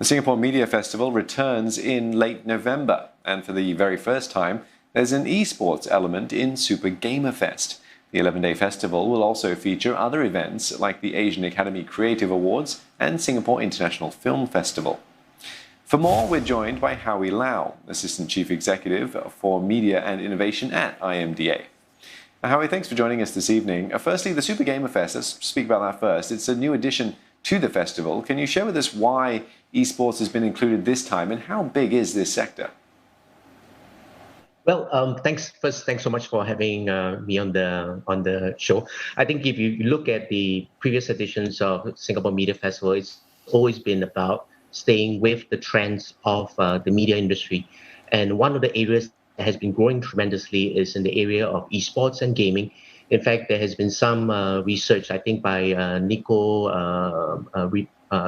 The Singapore Media Festival returns in late November, and for the very first time, there's an esports element in Super Gamer Fest. The 11-day festival will also feature other events like the Asian Academy Creative Awards and Singapore International Film Festival. For more, we're joined by Howie Lau, Assistant Chief Executive for Media and Innovation at IMDA. Howie, thanks for joining us this evening. Firstly, the Super Gamer Fest, let's speak about that first. It's a new addition to the festival. Can you share with us why esports has been included this time and how big is this sector? Well, thanks so much for having me on the show. I think if you look at the previous editions of Singapore Media Festival, it's always been about staying with the trends of the media industry. And one of the areas that has been growing tremendously is in the area of esports and gaming. In fact, there has been some research, I think, by Nico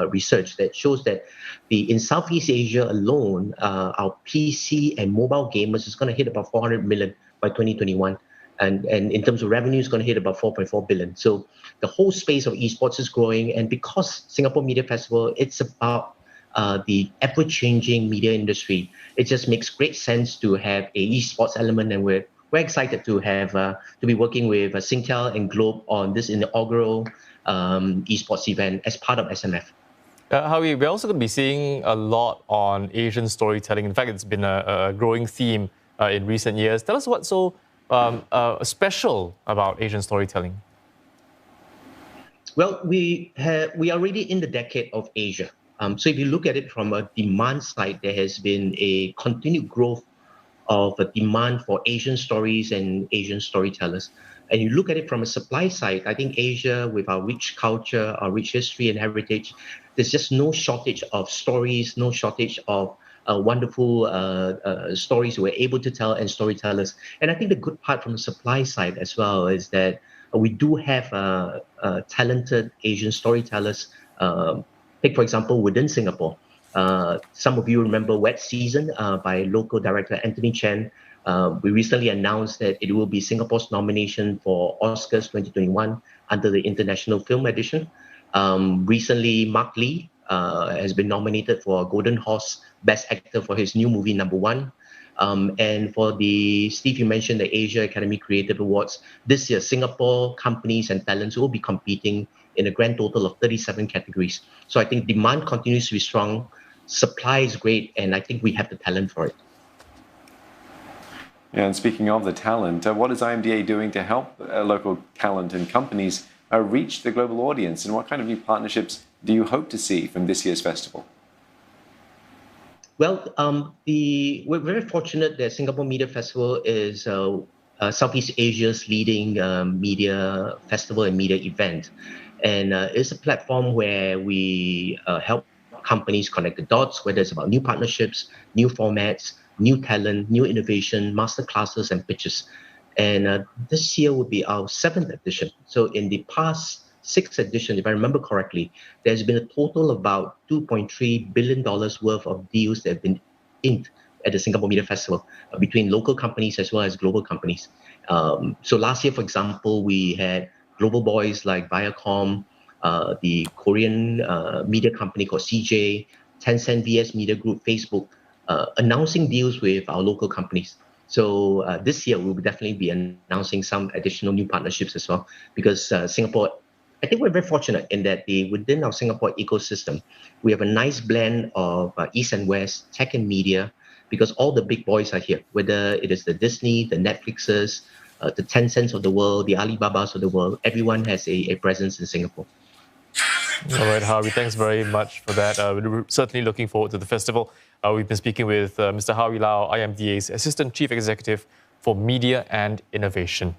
research that shows that in Southeast Asia alone, our PC and mobile gamers is going to hit about 400 million by 2021. And in terms of revenue, it's going to hit about 4.4 billion. So the whole space of esports is growing. And because Singapore Media Festival, it's about the ever-changing media industry, it just makes great sense to have a esports element. And we're excited to have to be working with Singtel and Globe on this inaugural esports event as part of SMF. Howie, we're also going to be seeing a lot on Asian storytelling. In fact, it's been a growing theme in recent years. Tell us what's so special about Asian storytelling. Well, we are already in the decade of Asia. So if you look at it from a demand side, there has been a continued growth of a demand for Asian stories and Asian storytellers. And you look at it from a supply side, I think Asia, with our rich culture, our rich history and heritage, there's just no shortage of stories, no shortage of wonderful stories we're able to tell and storytellers. And I think the good part from the supply side as well is that we do have talented Asian storytellers. Take, for example, within Singapore. Some of you remember Wet Season by local director Anthony Chen. We recently announced that it will be Singapore's nomination for Oscars 2021 under the International Film Edition. Recently, Mark Lee has been nominated for a Golden Horse Best Actor for his new movie, Number One. And for Steve, you mentioned the Asia Academy Creative Awards. This year, Singapore companies and talents will be competing in a grand total of 37 categories. So I think demand continues to be strong, supply is great, and I think we have the talent for it. Yeah, and speaking of the talent, what is IMDA doing to help local talent and companies reach the global audience? And what kind of new partnerships do you hope to see from this year's festival? Well, we're very fortunate that Singapore Media Festival is Southeast Asia's leading media festival and media event. And it's a platform where we help companies connect the dots, whether it's about new partnerships, new formats, new talent, new innovation, master classes, and pitches. And this year will be our 7th edition. So in the past 6 editions, if I remember correctly, there's been a total of about $2.3 billion worth of deals that have been inked at the Singapore Media Festival between local companies as well as global companies. So last year, for example, we had global boys like Viacom, the Korean media company called CJ, Tencent VS Media Group, Facebook, announcing deals with our local companies. So this year, we'll definitely be announcing some additional new partnerships as well, because Singapore, I think we're very fortunate in that within our Singapore ecosystem, we have a nice blend of East and West, tech and media, because all the big boys are here, whether it is the Disney, the Netflixes, the Tencents of the world, the Alibabas of the world, everyone has a presence in Singapore. All right, Howie, thanks very much for that. We're certainly looking forward to the festival. We've been speaking with Mr. Howie Lau, IMDA's Assistant Chief Executive for Media and Innovation.